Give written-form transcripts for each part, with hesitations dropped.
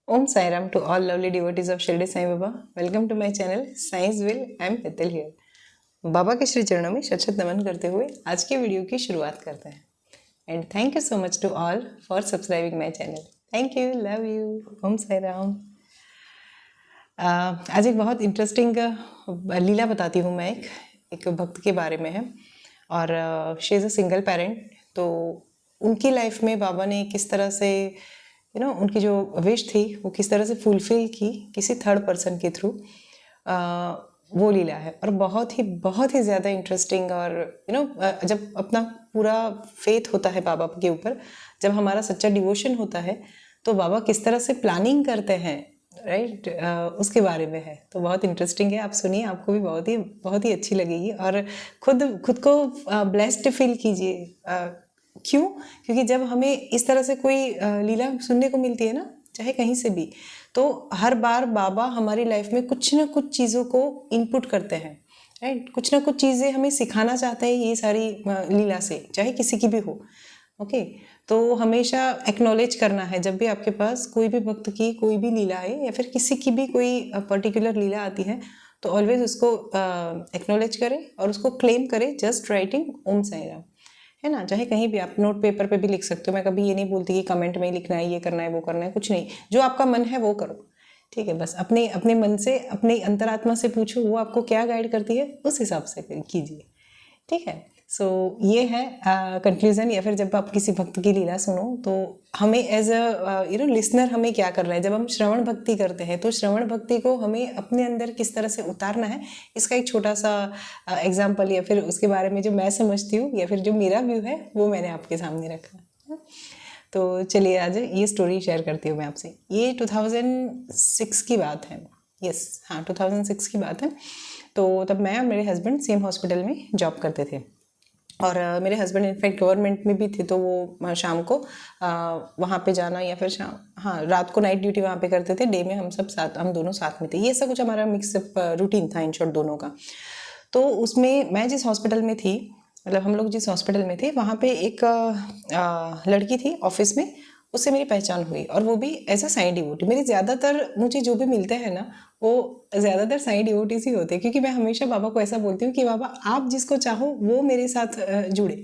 Om Sai Ram to all lovely devotees of Shirdi Sai Baba. Welcome to my channel Science Will. I am Petal here. बाबा के श्री चरणों में शत शत नमन करते हुए आज के वीडियो की शुरुआत करते हैं. And thank you so much to all for subscribing my channel. Thank you, love you. Om Sai Ram. आज एक बहुत इंटरेस्टिंग लीला बताती हूँ मैं. एक भक्त के बारे में है और she is a single parent. तो उनकी लाइफ में बाबा ने किस तरह से उनकी जो विश थी वो किस तरह से फुलफिल की किसी थर्ड पर्सन के थ्रू, वो लीला है. और बहुत ही ज़्यादा इंटरेस्टिंग. और जब अपना पूरा फेथ होता है बाबा के ऊपर, जब हमारा सच्चा डिवोशन होता है, तो बाबा किस तरह से प्लानिंग करते हैं, राइट, उसके बारे में है. तो बहुत इंटरेस्टिंग है, आप सुनिए, आपको भी बहुत ही अच्छी लगेगी. और खुद को ब्लेस्ड फील कीजिए. क्यों? क्योंकि जब हमें इस तरह से कोई लीला सुनने को मिलती है ना, चाहे कहीं से भी, तो हर बार बाबा हमारी लाइफ में कुछ ना कुछ चीज़ों को इनपुट करते हैं, राइट. कुछ ना कुछ चीज़ें हमें सिखाना चाहते हैं ये सारी लीला से, चाहे किसी की भी हो. ओके. तो हमेशा एक्नॉलेज करना है जब भी आपके पास कोई भी भक्त की कोई भी लीला है या फिर किसी की भी कोई पर्टिकुलर लीला आती है, तो ऑलवेज उसको एक्नॉलेज करें और उसको क्लेम करें. जस्ट राइटिंग ओम साई राम, है ना. चाहे कहीं भी आप नोट पेपर पे भी लिख सकते हो. मैं कभी ये नहीं बोलती कि कमेंट में लिखना है, ये करना है, वो करना है. कुछ नहीं, जो आपका मन है वो करो, ठीक है. बस अपने मन से, अपने अंतरात्मा से पूछो वो आपको क्या गाइड करती है, उस हिसाब से कीजिए, ठीक है. सो ये है कंक्लूजन. या फिर जब आप किसी भक्त की लीला सुनो तो हमें एज अ लिसनर हमें क्या करना है. जब हम श्रवण भक्ति करते हैं तो श्रवण भक्ति को हमें अपने अंदर किस तरह से उतारना है, इसका एक छोटा सा एग्जाम्पल या फिर उसके बारे में जो मैं समझती हूँ या फिर जो मेरा व्यू है वो मैंने आपके सामने रखा. तो चलिए आज ये स्टोरी शेयर करती हूँ मैं आपसे. ये 2006 की बात है. यस, हाँ, 2006 की बात है. तो तब मैं और मेरे हस्बैंड सेम हॉस्पिटल में जॉब करते थे. और मेरे हस्बैंड इनफैक्ट गवर्नमेंट में भी थे, तो वो शाम को वहाँ पे जाना या फिर रात को नाइट ड्यूटी वहाँ पे करते थे. डे में हम दोनों साथ में थे. ये सब कुछ हमारा मिक्सअप रूटीन था इन शॉर्ट दोनों का. तो उसमें मैं जिस हॉस्पिटल में थी, मतलब हम लोग जिस हॉस्पिटल में थे, वहाँ पे एक लड़की थी ऑफिस में. उससे मेरी पहचान हुई और वो भी एज अ साई डिवोटी. मेरी ज़्यादातर मुझे जो भी मिलते हैं ना, वो ज़्यादातर साई डिवोटीज ही होते हैं. क्योंकि मैं हमेशा बाबा को ऐसा बोलती हूँ कि बाबा आप जिसको चाहो वो मेरे साथ जुड़े,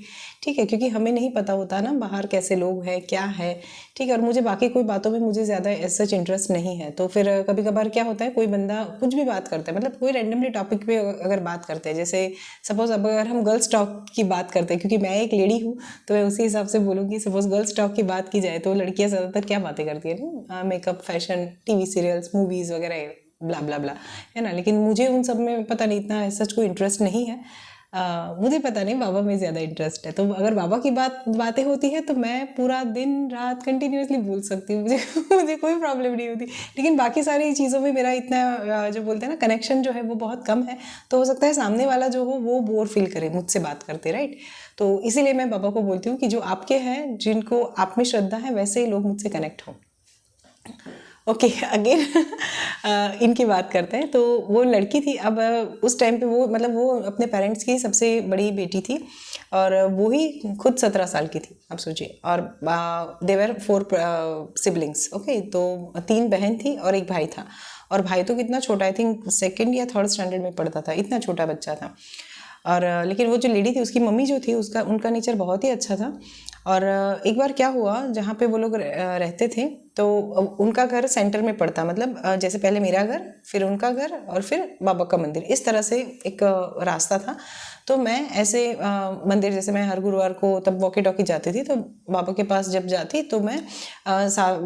ठीक है. क्योंकि हमें नहीं पता होता ना बाहर कैसे लोग हैं, क्या है, ठीक है. और मुझे बाकी कोई बातों में मुझे ज़्यादा एज सच इंटरेस्ट नहीं है. तो फिर कभी कभार क्या होता है, कोई बंदा कुछ भी बात करता है, मतलब कोई रैंडमली टॉपिक पे अगर बात करते हैं, जैसे सपोज अब अगर हम गर्ल्स टॉक की बात करते हैं, क्योंकि मैं एक लेडी हूँ तो मैं उसी हिसाब से बोलूँगी. सपोज गर्ल्स टॉक की बात की जाए तो लड़कियाँ ज़्यादातर क्या बातें करती है ना, makeup, fashion, TV serials, movies वगैरह, ब्ला ब्ला ब्ला, है ना. लेकिन मुझे उन सब में पता नहीं, इतना सच कोई इंटरेस्ट नहीं है. मुझे पता नहीं, बाबा में ज़्यादा इंटरेस्ट है. तो अगर बाबा की बातें होती है तो मैं पूरा दिन रात कंटिन्यूसली बोल सकती हूँ. मुझे कोई प्रॉब्लम नहीं होती. लेकिन बाकी सारी चीज़ों में मेरा इतना जो बोलते हैं ना कनेक्शन जो है वो बहुत कम है. तो हो सकता है सामने वाला जो हो वो बोर फील करे मुझसे बात करते, राइट. तो इसीलिए मैं बाबा को बोलती हूँ कि जो आपके हैं, जिनको आप में श्रद्धा है, वैसे ही लोग मुझसे कनेक्ट हों. ओके, अगेन इनकी बात करते हैं. तो वो लड़की थी. अब उस टाइम पे वो अपने पेरेंट्स की सबसे बड़ी बेटी थी और वो ही खुद 17 साल की थी, आप सोचिए. और देवर 4 सिबलिंग्स. ओके. तो 3 बहन थी और एक भाई था. और भाई तो कितना छोटा, आई थिंक 2nd या 3rd स्टैंडर्ड में पढ़ता था, इतना छोटा बच्चा था. और लेकिन वो जो लेडी थी, उसकी मम्मी जो थी, उनका नेचर बहुत ही अच्छा था. और एक बार क्या हुआ, जहाँ पे वो लोग रहते थे, तो उनका घर सेंटर में पड़ता, मतलब जैसे पहले मेरा घर, फिर उनका घर और फिर बाबा का मंदिर, इस तरह से एक रास्ता था. तो मैं ऐसे मंदिर, जैसे मैं हर गुरुवार को तब वॉकी टॉकी जाती थी, तो बाबा के पास जब जाती तो मैं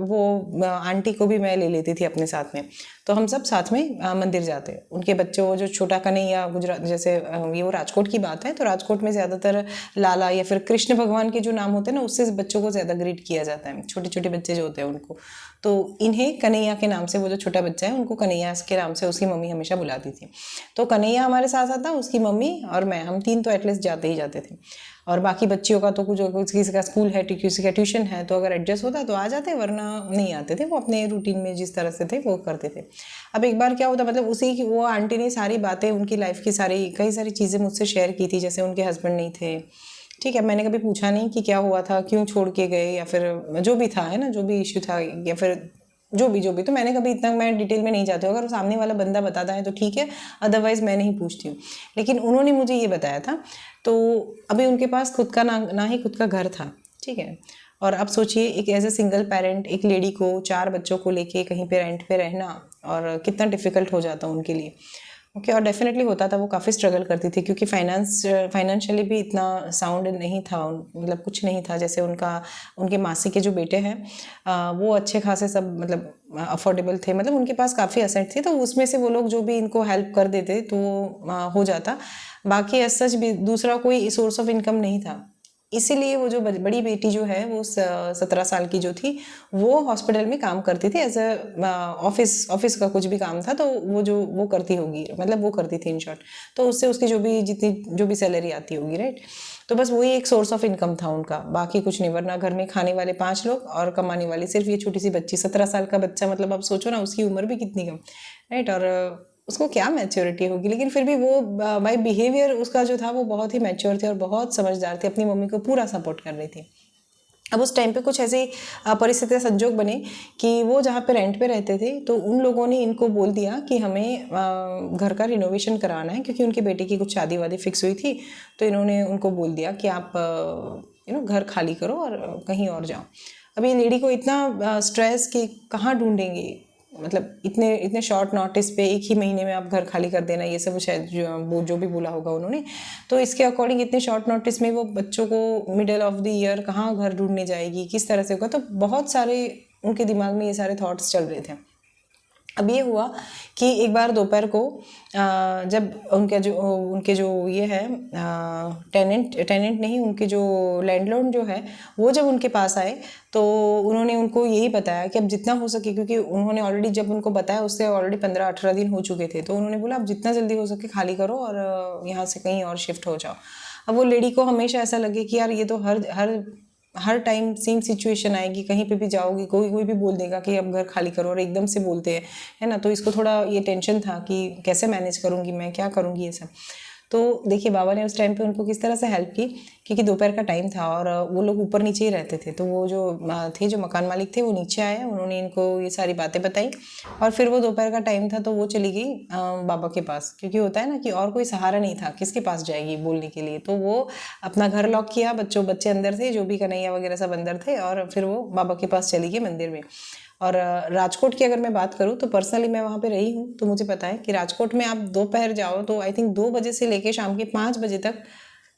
वो आंटी को भी मैं ले लेती थी अपने साथ में. तो हम सब साथ में मंदिर जाते. उनके बच्चों, जो छोटा कन्हैया, गुजरात, जैसे ये वो राजकोट की बात है, तो राजकोट में ज़्यादातर लाला या फिर कृष्ण भगवान के जो नाम होते हैं ना, उससे बच्चों को ज़्यादा ग्रीट किया जाता है, छोटे छोटे बच्चे जो होते हैं उनको. तो इन्हें कन्हैया के नाम से, वो जो छोटा बच्चा है उनको कन्हैया के नाम से उसकी मम्मी हमेशा बुलाती थी. तो कन्हैया हमारे साथ आता, उसकी मम्मी और मैं, हम 3 तो एटलीस्ट जाते ही जाते थे. और बाकी बच्चियों का तो कुछ किसी का स्कूल है, किसी का ट्यूशन है, तो अगर एडजस्ट होता तो आ जाते, वरना नहीं आते थे. वो अपने रूटीन में जिस तरह से थे वो करते थे. अब एक बार क्या होता, मतलब उसी की वो आंटी ने सारी बातें, उनकी लाइफ की कई सारी चीज़ें मुझसे शेयर की थी. जैसे उनके हस्बैंड नहीं थे, ठीक है. मैंने कभी पूछा नहीं कि क्या हुआ था, क्यों छोड़ के गए, या फिर जो भी था, है ना, जो भी इश्यू था, या फिर जो भी तो मैंने कभी इतना मैं डिटेल में नहीं जाती हूँ, अगर सामने वाला बंदा बताता है तो ठीक है, अदरवाइज़ मैं नहीं पूछती हूँ। लेकिन उन्होंने मुझे ये बताया था। तो अभी उनके पास खुद का ना ही खुद का घर था, ठीक है। और अब सोचिए एक एज ए सिंगल पेरेंट एक लेडी को 4 बच्चों को लेके कहीं पे रेंट पे रहना, और कितना डिफ़िकल्ट हो जाता उनके लिए। ओके, और डेफिनेटली होता था, वो काफ़ी स्ट्रगल करती थी क्योंकि फाइनेंशियली भी इतना साउंड नहीं था, मतलब कुछ नहीं था। जैसे उनके मासी के जो बेटे हैं वो अच्छे खासे सब मतलब अफोर्डेबल थे, मतलब उनके पास काफ़ी असेट थे, तो उसमें से वो लोग जो भी इनको हेल्प कर देते तो हो जाता। बाकी एज सच भी दूसरा कोई सोर्स ऑफ इनकम नहीं था। इसीलिए वो जो बड़ी बेटी जो है वो 17 साल की जो थी, वो हॉस्पिटल में काम करती थी एज अ ऑफिस का कुछ भी काम था, तो वो करती होगी, मतलब वो करती थी इन शॉर्ट। तो उससे उसकी जो भी सैलरी आती होगी, राइट। तो बस वही एक सोर्स ऑफ इनकम था उनका, बाकी कुछ नहीं। वरना घर में खाने वाले 5 लोग और कमाने वाली सिर्फ ये छोटी सी बच्ची, 17 साल का बच्चा, मतलब आप सोचो ना उसकी उम्र भी कितनी कम, राइट। और उसको क्या मैच्योरिटी होगी, लेकिन फिर भी वो बाय बिहेवियर उसका जो था वो बहुत ही मैच्योर थे और बहुत समझदार थे, अपनी मम्मी को पूरा सपोर्ट कर रही थी। अब उस टाइम पे कुछ ऐसी परिस्थितियाँ संजोग बने कि वो जहाँ पे रेंट पे रहते थे, तो उन लोगों ने इनको बोल दिया कि हमें घर का रिनोवेशन कराना है, क्योंकि उनकी बेटी की कुछ शादी वादी फिक्स हुई थी। तो इन्होंने उनको बोल दिया कि आप घर खाली करो और कहीं और जाओ। अब ये लेडी को इतना स्ट्रेस कि कहाँ ढूंढेंगे, मतलब इतने शॉर्ट नोटिस पे 1 ही महीने में आप घर खाली कर देना, ये सब शायद जो भी बोला होगा उन्होंने। तो इसके अकॉर्डिंग इतने शॉर्ट नोटिस में वो बच्चों को मिडिल ऑफ द ईयर कहाँ घर ढूंढने जाएगी, किस तरह से होगा, तो बहुत सारे उनके दिमाग में ये सारे थॉट्स चल रहे थे। अब ये हुआ कि एक बार दोपहर को जब उनके जो ये है टेनेंट नहीं, उनके जो लैंडलॉर्ड जो है, वो जब उनके पास आए तो उन्होंने उनको यही बताया कि अब जितना हो सके, क्योंकि उन्होंने ऑलरेडी जब उनको बताया उससे ऑलरेडी 15-18 दिन हो चुके थे, तो उन्होंने बोला अब जितना जल्दी हो सके खाली करो और यहाँ से कहीं और शिफ्ट हो जाओ। अब वो लेडी को हमेशा ऐसा लगे कि यार ये तो हर टाइम सेम सिचुएशन आएगी, कहीं पे भी जाओगी कोई भी बोल देगा कि अब घर खाली करो, और एकदम से बोलते हैं, है ना। तो इसको थोड़ा ये टेंशन था कि कैसे मैनेज करूँगी मैं, क्या करूँगी ये सब। तो देखिए बाबा ने उस टाइम पे उनको किस तरह से हेल्प की, क्योंकि दोपहर का टाइम था और वो लोग ऊपर नीचे ही रहते थे। तो वो जो मकान मालिक थे वो नीचे आए, उन्होंने इनको ये सारी बातें बताई, और फिर वो दोपहर का टाइम था तो वो चली गई बाबा के पास, क्योंकि होता है ना कि और कोई सहारा नहीं था, किसके पास जाएगी बोलने के लिए। तो वो अपना घर लॉक किया, बच्चे अंदर थे, जो भी कन्हैया वगैरह सब अंदर थे, और फिर वो बाबा के पास चली गई मंदिर में। और राजकोट की अगर मैं बात करूँ तो पर्सनली मैं वहाँ पे रही हूँ, तो मुझे पता है कि राजकोट में आप दोपहर जाओ तो आई थिंक 2 बजे से लेके शाम के 5 बजे तक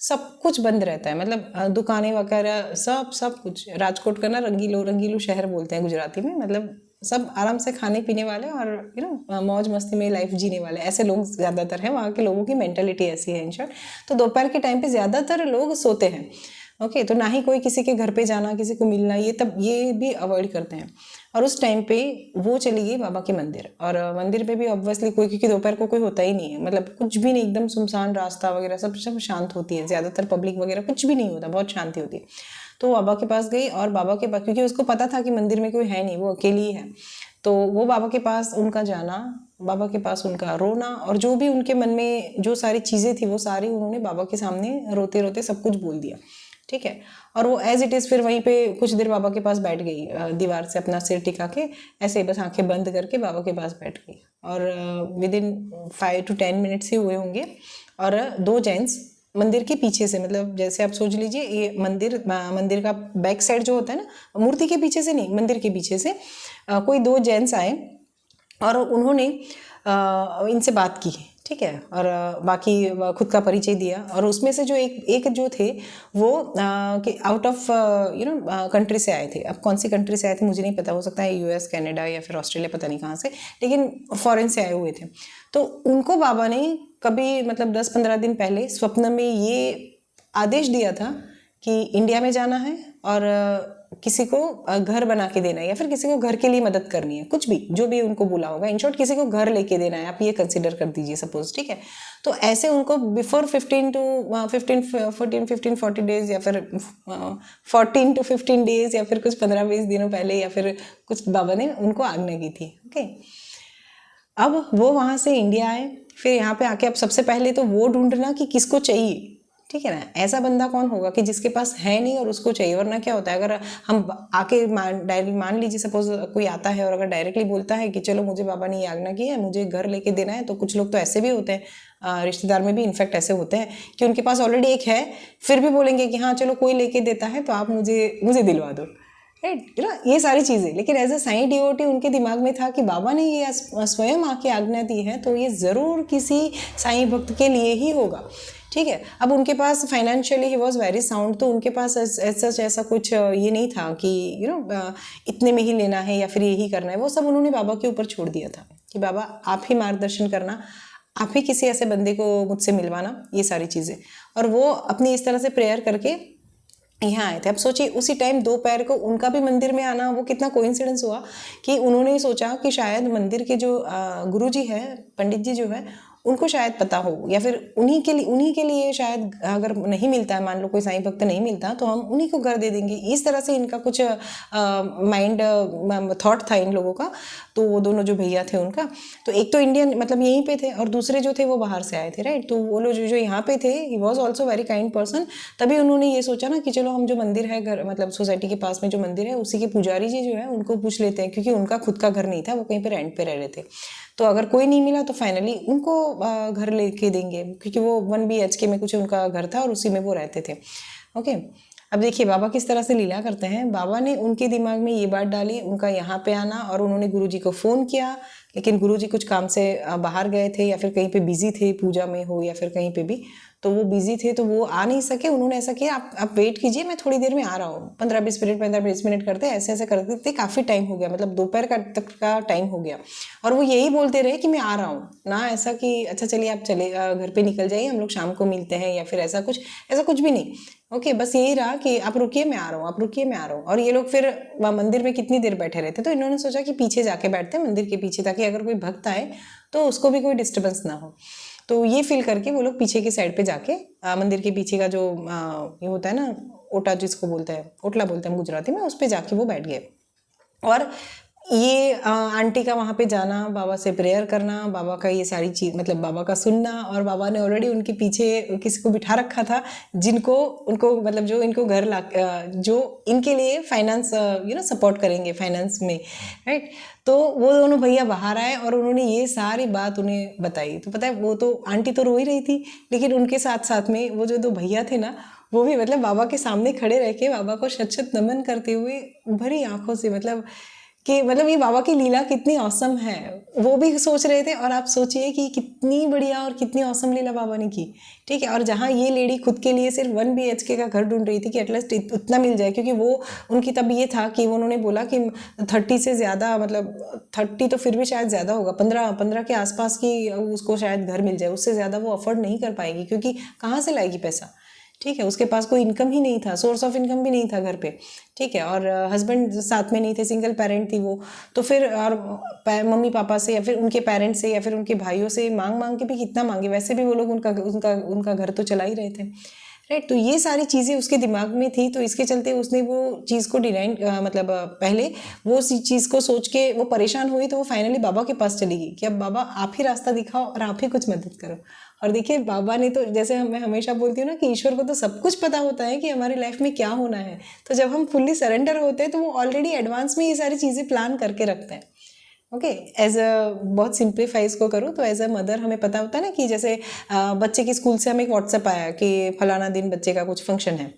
सब कुछ बंद रहता है, मतलब दुकानें वगैरह सब कुछ। राजकोट का ना रंगीलो शहर बोलते हैं गुजराती में, मतलब सब आराम से खाने पीने वाले और मौज मस्ती में लाइफ जीने वाले ऐसे लोग ज़्यादातर हैं। वहाँ के लोगों की मेंटालिटी ऐसी है इन शॉर्ट। तो दोपहर के टाइम पे ज़्यादातर लोग सोते हैं। ओके, तो ना ही कोई किसी के घर पे जाना, किसी को मिलना, ये भी अवॉइड करते हैं। और उस टाइम पे वो चली गई बाबा के मंदिर, और मंदिर पे भी ऑब्वियसली क्योंकि दोपहर को कोई होता ही नहीं है, मतलब कुछ भी नहीं, एकदम सुनसान रास्ता वगैरह सब शांत होती है, ज़्यादातर पब्लिक वगैरह कुछ भी नहीं होता, बहुत शांति होती है। तो बाबा के पास गई, और बाबा के पास, क्योंकि उसको पता था कि मंदिर में कोई है नहीं, वो अकेली ही है, तो वो बाबा के पास उनका जाना, बाबा के पास उनका रोना, और जो भी उनके मन में जो सारी चीज़ें थी वो सारी उन्होंने बाबा के सामने रोते रोते सब कुछ बोल दिया, ठीक है। और वो एज इट इज़ फिर वहीं पे कुछ देर बाबा के पास बैठ गई, दीवार से अपना सिर टिका के ऐसे ही बस आंखें बंद करके बाबा के पास बैठ गई। और विद इन 5 to 10 मिनट्स ही हुए होंगे, और 2 जेंट्स मंदिर के पीछे से, मतलब जैसे आप सोच लीजिए ये मंदिर का बैक साइड जो होता है ना, मूर्ति के पीछे से नहीं, मंदिर के पीछे से कोई 2 जेंट्स आए और उन्होंने इनसे बात की, ठीक है। और बाकी खुद का परिचय दिया, और उसमें से जो एक जो थे वो कि आउट ऑफ कंट्री से आए थे। अब कौन सी कंट्री से आए थे मुझे नहीं पता, हो सकता है यूएस, कनाडा या फिर ऑस्ट्रेलिया, पता नहीं कहाँ से, लेकिन फॉरेन से आए हुए थे। तो उनको बाबा ने कभी मतलब 10-15 दिन पहले स्वप्न में ये आदेश दिया था कि इंडिया में जाना है और किसी को घर बना के देना है, या फिर किसी को घर के लिए मदद करनी है, कुछ भी जो भी उनको बोला होगा, इन शॉर्ट किसी को घर लेके देना है, आप ये कंसिडर कर दीजिए सपोज, ठीक है। तो ऐसे उनको बिफोर 15 to 40 डेज, या फिर 14 to 15 डेज, या फिर कुछ 15-20 दिनों पहले, या फिर कुछ बाबा ने उनको आज्ञा की थी। ओके, अब वो वहाँ से इंडिया आए, फिर यहाँ पे आके अब सबसे पहले तो वो ढूंढना कि किसको चाहिए, ठीक है ना। ऐसा बंदा कौन होगा कि जिसके पास है नहीं और उसको चाहिए। वरना क्या होता है, अगर हम आके मान लीजिए सपोज कोई आता है और अगर डायरेक्टली बोलता है कि चलो मुझे बाबा ने ये आज्ञा की है, मुझे घर लेके देना है, तो कुछ लोग तो ऐसे भी होते हैं, रिश्तेदार में भी इनफैक्ट ऐसे होते हैं कि उनके पास ऑलरेडी एक है, फिर भी बोलेंगे कि हाँ चलो कोई लेके देता है तो आप मुझे दिलवा दो, राइट ना, ये सारी चीज़ें। लेकिन एज अ साईं डिवोटी उनके दिमाग में था कि बाबा ने ये स्वयं आके आज्ञा दी है तो ये ज़रूर किसी साईं भक्त के लिए ही होगा, ठीक है। अब उनके पास फाइनेंशियली ही वॉज वेरी साउंड, तो उनके पास ऐसा कुछ ये नहीं था कि इतने में ही लेना है या फिर यही करना है। वो सब उन्होंने बाबा के ऊपर छोड़ दिया था कि बाबा आप ही मार्गदर्शन करना, आप ही किसी ऐसे बंदे को मुझसे मिलवाना, ये सारी चीज़ें। और वो अपनी इस तरह से प्रेयर करके यहाँ आए थे। अब सोचिए उसी टाइम दोपहर को उनका भी मंदिर में आना, वो कितना कोइंसिडेंस हुआ कि उन्होंने सोचा कि शायद मंदिर के जो गुरुजी है, पंडित जी जो है, उनको शायद पता हो, या फिर उन्हीं के लिए शायद अगर नहीं मिलता है, मान लो कोई साईं भक्त नहीं मिलता, तो हम उन्हीं को घर दे देंगे। इस तरह से इनका कुछ माइंड थॉट था इन लोगों का। तो वो दोनों जो भैया थे उनका, तो एक तो इंडियन मतलब यहीं पे थे और दूसरे जो थे वो बाहर से आए थे, राइट। तो वो लोग जो यहाँ पे थे, he was also very kind person. तभी उन्होंने ये सोचा ना कि चलो हम जो मंदिर है घर, मतलब सोसाइटी के पास में जो मंदिर है, उसी के पुजारी जी जो है उनको पूछ लेते हैं, क्योंकि उनका खुद का घर नहीं था, वो कहीं पे रेंट पे रह रहे थे। तो अगर कोई नहीं मिला तो फाइनली उनको घर लेके देंगे, क्योंकि वो 1 BHK में कुछ उनका घर था और उसी में वो रहते थे। ओके, अब देखिए बाबा किस तरह से लीला करते हैं। बाबा ने उनके दिमाग में ये बात डाली, उनका यहाँ पे आना, और उन्होंने गुरुजी को फ़ोन किया, लेकिन गुरुजी कुछ काम से बाहर गए थे या फिर कहीं पे बिजी थे, पूजा में हो या फिर कहीं पे भी, तो वो बिजी थे तो वो आ नहीं सके। उन्होंने ऐसा किया, आप वेट कीजिए, मैं थोड़ी देर में आ रहा हूँ। 15-20 मिनट 15-20 मिनट करते ऐसे ऐसे करते थे, काफ़ी टाइम हो गया, मतलब दोपहर तक का टाइम हो गया, और वो यही बोलते रहे कि मैं आ रहा हूँ ना। ऐसा कि अच्छा चलिए आप चले घर पे निकल जाइए, हम लोग शाम को मिलते हैं, या फिर ऐसा कुछ भी नहीं। ओके, बस यही रहा कि आप रुकिए मैं आ रहा हूँ, आप रुकिए मैं आ रहा हूँ। और ये लोग फिर मंदिर में कितनी देर बैठे रहते, तो इन्होंने सोचा कि पीछे जाके बैठते हैं मंदिर के पीछे, ताकि अगर कोई भक्त आए तो उसको भी कोई डिस्टर्बेंस ना हो। तो ये फील करके वो लोग पीछे की साइड पे जाके मंदिर के पीछे का जो ये होता है ना, ओटा जिसको बोलते हैं, ओटला बोलते हैं गुजराती में, उस पे जाके वो बैठ गए। और ये आंटी का वहाँ पे जाना, बाबा से प्रेयर करना, बाबा का ये सारी चीज़ मतलब बाबा का सुनना, और बाबा ने ऑलरेडी उनके पीछे किसी को बिठा रखा था जिनको उनको मतलब जो इनको घर ला जो इनके लिए फाइनेंस सपोर्ट करेंगे फाइनेंस में, राइट। तो वो दोनों भैया बाहर आए और उन्होंने ये सारी बात उन्हें बताई। तो पता है वो तो आंटी तो रो ही रही थी, लेकिन उनके साथ साथ में वो जो 2 भैया थे ना, वो भी मतलब बाबा के सामने खड़े रह के बाबा को शत नमन करते हुए भरी आंखों से, मतलब कि मतलब ये बाबा की लीला कितनी औसम है, वो भी सोच रहे थे। और आप सोचिए कि कितनी बढ़िया और कितनी औसम लीला बाबा ने की, ठीक है। और जहाँ ये लेडी खुद के लिए सिर्फ 1 BHK का घर ढूंढ रही थी कि एटलीस्ट उतना मिल जाए, क्योंकि वो उनकी तब ये था कि उन्होंने बोला कि 30 से ज़्यादा, मतलब 30 तो फिर भी शायद ज़्यादा होगा, 15 के आसपास की उसको शायद घर मिल जाए, उससे ज़्यादा वो अफोर्ड नहीं कर पाएगी, क्योंकि कहाँ से लाएगी पैसा, ठीक है। उसके पास कोई इनकम ही नहीं था, सोर्स ऑफ इनकम भी नहीं था घर पे, ठीक है। और हस्बैंड साथ में नहीं थे, सिंगल पेरेंट थी वो। तो फिर और मम्मी पापा से या फिर उनके पेरेंट्स से या फिर उनके भाइयों से मांग के भी कितना मांगे, वैसे भी वो लोग उनका घर तो चला ही रहे थे, राइट। तो ये सारी चीज़ें उसके दिमाग में थी, तो इसके चलते उसने वो चीज़ को डिनाइन मतलब पहले वो चीज़ को सोच के वो परेशान हुई, तो वो फाइनली बाबा के पास चली गई कि अब बाबा आप ही रास्ता दिखाओ और आप ही कुछ मदद करो। और देखिए बाबा ने तो, जैसे मैं हमेशा बोलती हूँ ना कि ईश्वर को तो सब कुछ पता होता है कि हमारी लाइफ में क्या होना है। तो जब हम फुल्ली सरेंडर होते हैं तो वो ऑलरेडी एडवांस में ये सारी चीज़ें प्लान करके रखते हैं। ओके, एज अ बहुत सिंप्लीफाई इसको करूँ तो एज अ मदर हमें पता होता है ना कि जैसे बच्चे की स्कूल से हमें एक व्हाट्सएप आया कि फलाना दिन बच्चे का कुछ फंक्शन है,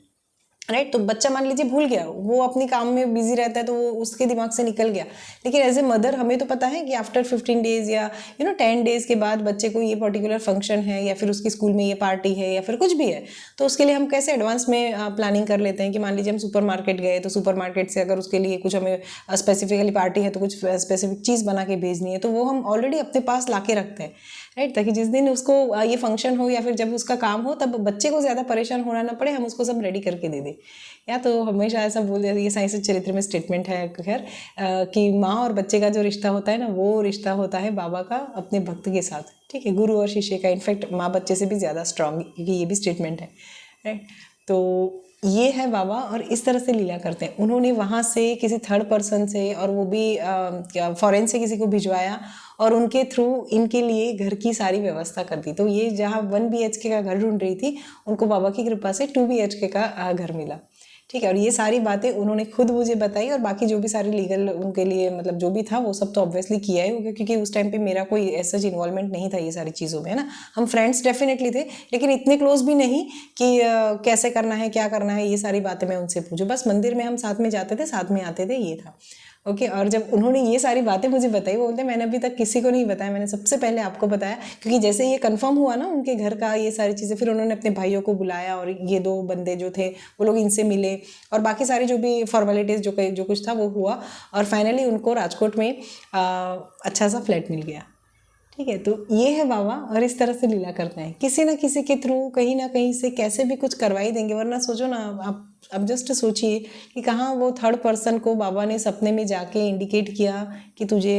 राइट। तो बच्चा मान लीजिए भूल गया, वो अपनी काम में बिजी रहता है, तो वो उसके दिमाग से निकल गया। लेकिन एज ए मदर हमें तो पता है कि आफ्टर 15 डेज या 10 डेज के बाद बच्चे को ये पर्टिकुलर फंक्शन है, या फिर उसके स्कूल में ये पार्टी है, या फिर कुछ भी है, तो उसके लिए हम कैसे एडवांस में प्लानिंग कर लेते हैं कि मान लीजिए हम सुपर मार्केट गए, तो सुपर मार्केट से अगर उसके लिए कुछ हमें स्पेसिफिकली पार्टी है तो कुछ स्पेसिफिक चीज़ बना के भेजनी है, तो वो हम ऑलरेडी अपने पास ला के रखते हैं, राइट। ताकि जिस दिन उसको ये फंक्शन हो या फिर जब उसका काम हो, तब बच्चे को ज़्यादा परेशान होना ना पड़े, हम उसको सब रेडी करके दे दें। या तो हमेशा ऐसा बोल दिया, ये साइंस चरित्र में स्टेटमेंट है खैर, कि माँ और बच्चे का जो रिश्ता होता है ना, वो रिश्ता होता है बाबा का अपने भक्त के साथ, ठीक है, गुरु और शिष्य का। इनफैक्ट माँ बच्चे से भी ज़्यादा स्ट्रांग, क्योंकि ये भी स्टेटमेंट है, राइट। तो ये है बाबा और इस तरह से लीला करते हैं। उन्होंने वहाँ से किसी थर्ड पर्सन से, और वो भी फॉरेन से किसी को भिजवाया और उनके थ्रू इनके लिए घर की सारी व्यवस्था कर दी। तो ये जहाँ 1 BHK का घर ढूंढ रही थी, उनको बाबा की कृपा से 2 BHK का घर मिला। ठीक है, और ये सारी बातें उन्होंने खुद मुझे बताई, और बाकी जो भी सारे लीगल उनके लिए मतलब जो भी था वो सब तो ऑब्वियसली किया ही होगा, क्योंकि उस टाइम पे मेरा कोई ऐसा इन्वॉल्वमेंट नहीं था ये सारी चीज़ों में, है ना। हम फ्रेंड्स डेफिनेटली थे, लेकिन इतने क्लोज भी नहीं कि कैसे करना है, क्या करना है, ये सारी बातें मैं उनसे पूछूं। बस मंदिर में हम साथ में जाते थे, साथ में आते थे, ये था। ओके, और जब उन्होंने ये सारी बातें मुझे बताई, वो बोलते मैंने अभी तक किसी को नहीं बताया, मैंने सबसे पहले आपको बताया, क्योंकि जैसे ये कंफर्म हुआ ना उनके घर का ये सारी चीज़ें, फिर उन्होंने अपने भाइयों को बुलाया और ये 2 बंदे जो थे वो लोग इनसे मिले, और बाकी सारी जो भी फॉर्मेलिटीज़ जो कुछ था वो हुआ, और फाइनली उनको राजकोट में अच्छा सा फ्लैट मिल गया। ठीक है, तो ये है बाबा, और इस तरह से लीला करते हैं। किसी ना किसी के थ्रू कहीं ना कहीं से कैसे भी कुछ करवा ही देंगे। वरना सोचो ना, आप अब जस्ट सोचिए कि कहाँ वो थर्ड पर्सन को बाबा ने सपने में जाके इंडिकेट किया कि तुझे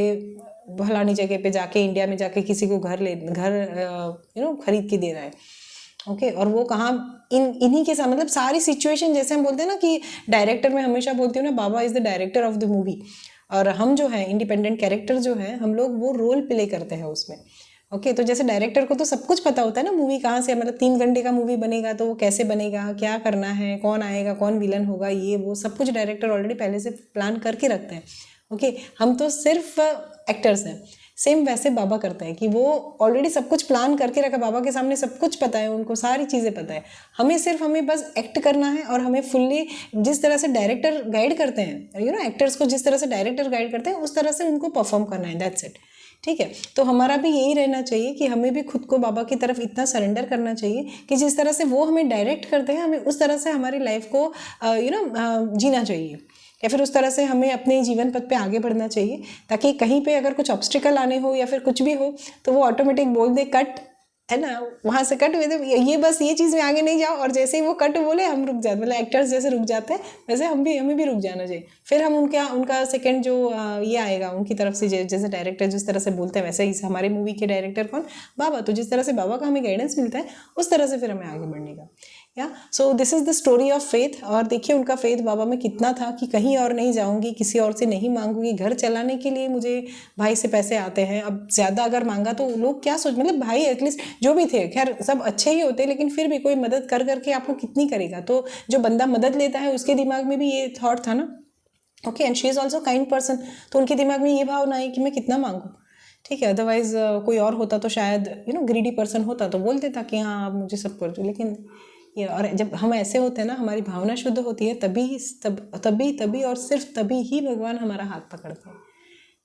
फलानी जगह पे जाके, इंडिया में जाके किसी को घर खरीद के देना है। ओके, और वो कहाँ इन्हीं के साथ, मतलब सारी सिचुएशन, जैसे हम बोलते हैं ना कि डायरेक्टर, में हमेशा बोलती हूँ ना, Baba is the director of the movie, और हम जो है इंडिपेंडेंट कैरेक्टर जो है, हम लोग वो रोल प्ले करते हैं उसमें। ओके, तो जैसे डायरेक्टर को तो सब कुछ पता होता है ना, मूवी कहाँ से, मतलब 3 घंटे का मूवी बनेगा तो वो कैसे बनेगा, क्या करना है, कौन आएगा, कौन विलन होगा, ये वो सब कुछ डायरेक्टर ऑलरेडी पहले से प्लान करके रखते हैं। ओके, हम तो सिर्फ एक्टर्स हैं। सेम वैसे बाबा करता है कि वो ऑलरेडी सब कुछ प्लान करके रखा, बाबा के सामने सब कुछ पता है, उनको सारी चीज़ें पता है। हमें बस एक्ट करना है, और हमें फुल्ली जिस तरह से डायरेक्टर गाइड करते हैं, एक्टर्स को जिस तरह से डायरेक्टर गाइड करते हैं उस तरह से उनको परफॉर्म करना है, दैट्स इट। ठीक है, तो हमारा भी यही रहना चाहिए कि हमें भी खुद को बाबा की तरफ इतना सरेंडर करना चाहिए कि जिस तरह से वो हमें डायरेक्ट करते हैं, हमें उस तरह से हमारी लाइफ को जीना चाहिए, या फिर उस तरह से हमें अपने जीवन पथ पे आगे बढ़ना चाहिए, ताकि कहीं पे अगर कुछ ऑब्स्टिकल आने हो या फिर कुछ भी हो तो वो ऑटोमेटिक बोल दे कट, है ना, वहाँ से कट हुए थे, ये बस ये चीज़ में आगे नहीं जाओ, और जैसे ही वो कट बोले हम रुक जाते, मतलब एक्टर्स जैसे रुक जाते हैं वैसे हमें भी रुक जाना चाहिए। फिर हम उनका सेकंड जो ये आएगा उनकी तरफ से, जैसे डायरेक्टर जिस तरह से बोलते हैं वैसे ही हमारे मूवी के डायरेक्टर कौन, बाबा, तो जिस तरह से बाबा का हमें गाइडेंस मिलता है उस तरह से फिर हमें आगे बढ़ने का। या so this is the story of faith. और देखिए उनका फेथ बाबा में कितना था कि कहीं और नहीं जाऊंगी, किसी और से नहीं मांगूंगी, घर चलाने के लिए मुझे भाई से पैसे आते हैं, अब ज़्यादा अगर मांगा तो लोग क्या सोच, मतलब भाई एटलीस्ट जो भी थे, खैर सब अच्छे ही होते, लेकिन फिर भी कोई मदद कर करके आपको कितनी करेगा, तो जो बंदा मदद लेता है उसके दिमाग में भी ये थॉट था ना। Okay, and she is also kind person, तो उनके दिमाग में ये भावना है कि मैं कितना मांगूँ। ठीक है, अदरवाइज कोई और होता तो शायद ग्रीडी पर्सन होता तो बोल देता कि हाँ आप मुझे सब कर दो, लेकिन ये, और जब हम ऐसे होते हैं ना, हमारी भावना शुद्ध होती है, तभी और सिर्फ तभी ही भगवान हमारा हाथ पकड़ते हैं।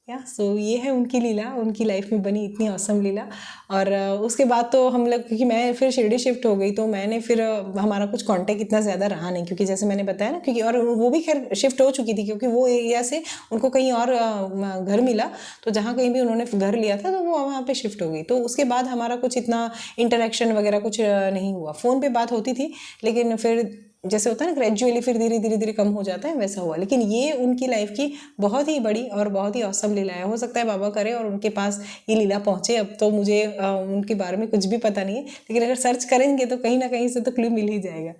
सो ये है उनकी लीला, उनकी लाइफ में बनी इतनी औसम लीला। और उसके बाद तो हम लोग, क्योंकि मैं फिर शिरडी शिफ्ट हो गई, तो मैंने फिर हमारा कुछ कांटेक्ट इतना ज़्यादा रहा नहीं, क्योंकि जैसे मैंने बताया ना, क्योंकि और वो भी खैर शिफ्ट हो चुकी थी, क्योंकि वो एरिया से उनको कहीं और घर मिला, तो जहाँ कहीं भी उन्होंने घर लिया था तो वो वहाँ पर शिफ्ट हो गई। तो उसके बाद हमारा कुछ इतना इंटरेक्शन वगैरह कुछ नहीं हुआ। फ़ोन पर बात होती थी, लेकिन फिर जैसे होता है ना ग्रेजुअली फिर धीरे धीरे कम हो जाता है, वैसा हुआ। लेकिन ये उनकी लाइफ की बहुत ही बड़ी और बहुत ही औसम लीला है। हो सकता है बाबा करे और उनके पास ये लीला पहुँचे। अब तो मुझे उनके बारे में कुछ भी पता नहीं है, लेकिन अगर सर्च करेंगे तो कहीं ना कहीं से तो क्लू मिल ही जाएगा।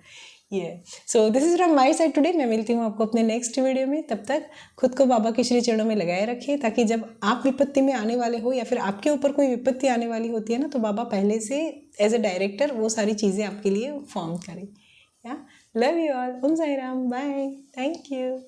ये so this is from my side today. मैं मिलती हूँ आपको अपने नेक्स्ट वीडियो में। तब तक खुद को बाबा के श्री चरणों में लगाए रखिए, ताकि जब आप विपत्ति में आने वाले हो या फिर आपके ऊपर कोई विपत्ति आने वाली होती है ना, तो बाबा पहले से एज अ डायरेक्टर वो सारी चीज़ें आपके लिए फॉर्म करें। Love you all. Om Sai Ram. Bye. Thank you.